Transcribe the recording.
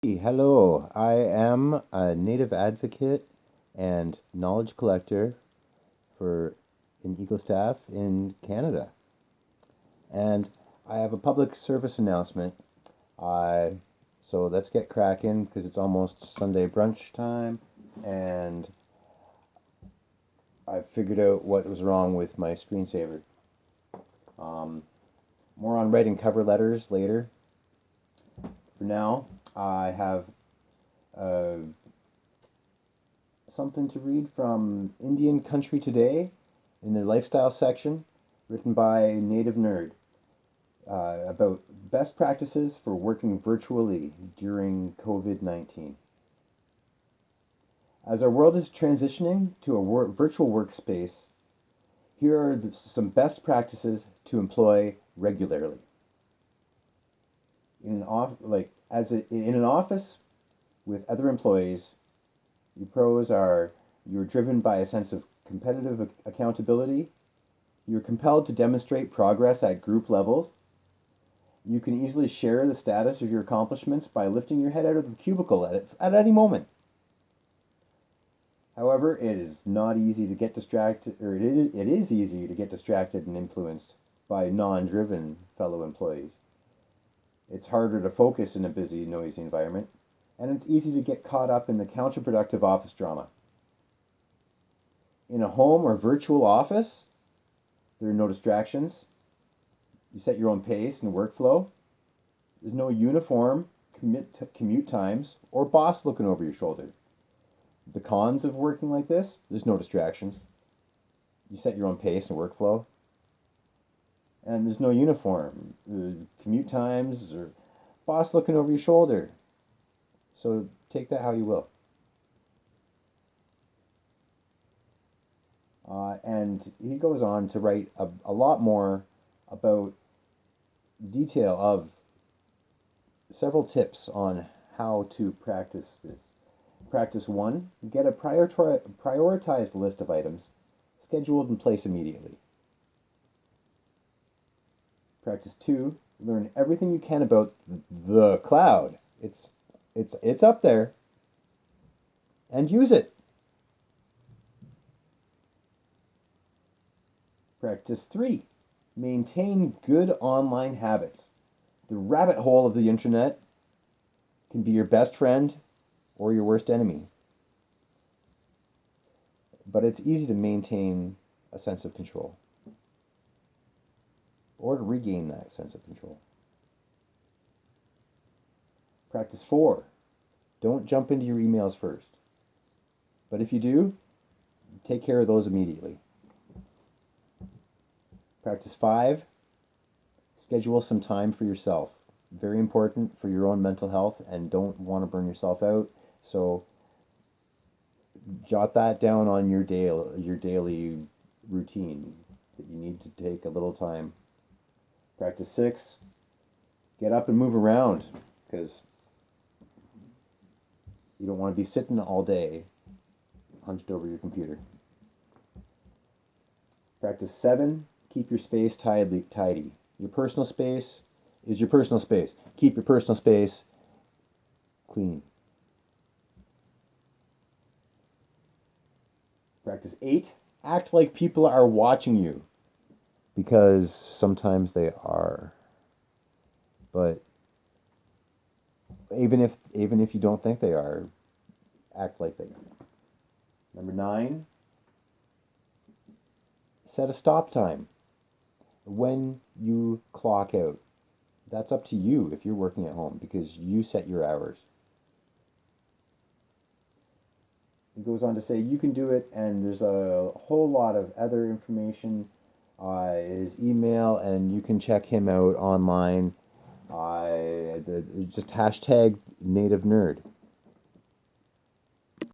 Hello, I am a native advocate and knowledge collector for an Eagle staff in Canada. And I have a public service announcement. I so let's get cracking because it's almost Sunday brunch time and I figured out what was wrong with my screensaver. Um, More on writing cover letters later. For now, I have uh, something to read from Indian Country Today in their lifestyle section, written by Native Nerd, about best practices for working virtually during COVID-19. As our world is transitioning to a virtual workspace, here are some best practices to employ regularly. In an office with other employees, your pros are you're driven by a sense of competitive accountability. You're compelled to demonstrate progress at group level. You can easily share the status of your accomplishments by lifting your head out of the cubicle at any moment. However, it is not easy to get distracted, or it is easy to get distracted and influenced by non-driven fellow employees. It's harder to focus in a busy, noisy environment, and it's easy to get caught up in the counterproductive office drama. In a home or virtual office, there are no distractions. You set your own pace and workflow. There's no uniform commute times or boss looking over your shoulder. The cons of working like this, there's no distractions. You set your own pace and workflow. And there's no uniform commute times or boss looking over your shoulder. So take that how you will. And he goes on to write a lot more about detail of several tips on how to practice this. Practice 1, get a prioritized list of items scheduled in place immediately. Practice 2, learn everything you can about the cloud. It's up there, and use it. Practice 3, maintain good online habits. The rabbit hole of the internet can be your best friend or your worst enemy. But it's easy to maintain a sense of control or to regain that sense of control. Practice 4, don't jump into your emails first. But if you do, take care of those immediately. Practice 5, schedule some time for yourself. Very important for your own mental health and don't want to burn yourself out. So jot that down on your daily routine that you need to take a little time. Practice 6, get up and move around because you don't want to be sitting all day hunched over your computer. Practice 7, keep your space tidy. Your personal space is your personal space. Keep your personal space clean. Practice 8, act like people are watching you because sometimes they are. But even if you don't think they are, act like they are. Number 9, set a stop time. When you clock out, that's up to you if you're working at home because you set your hours. He goes on to say you can do it, and there's a whole lot of other information. His email, and you can check him out online. Just hashtag native nerd.